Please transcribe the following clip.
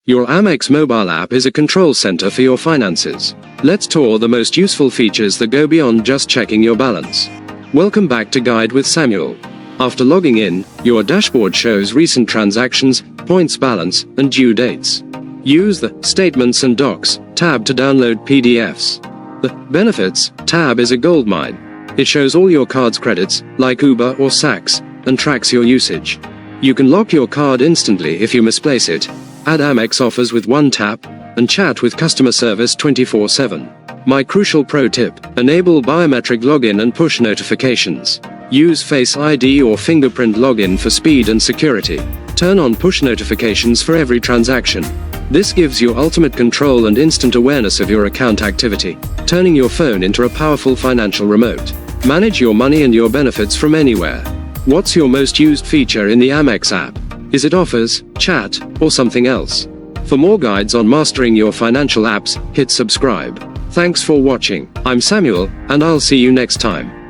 Your Amex mobile app is a control center for your finances. Let's tour the most useful features that go beyond just checking your balance. Welcome back to Guide with Samuel. After logging in, your dashboard shows recent transactions, points balance, and due dates. Use the Statements and Docs tab to download PDFs. The Benefits tab is a goldmine. It shows all your card's credits, like Uber or Saks, and tracks your usage. You can lock your card instantly if you misplace it, add Amex offers with one tap, and chat with customer service 24/7. My crucial pro tip: enable biometric login and push notifications. Use Face ID or fingerprint login for speed and security. Turn on push notifications for every transaction. This gives you ultimate control and instant awareness of your account activity, turning your phone into a powerful financial remote. Manage your money and your benefits from anywhere. What's your most used feature in the Amex app? Is it offers, chat, or something else? For more guides on mastering your financial apps, hit subscribe. Thanks for watching. I'm Samuel, and I'll see you next time.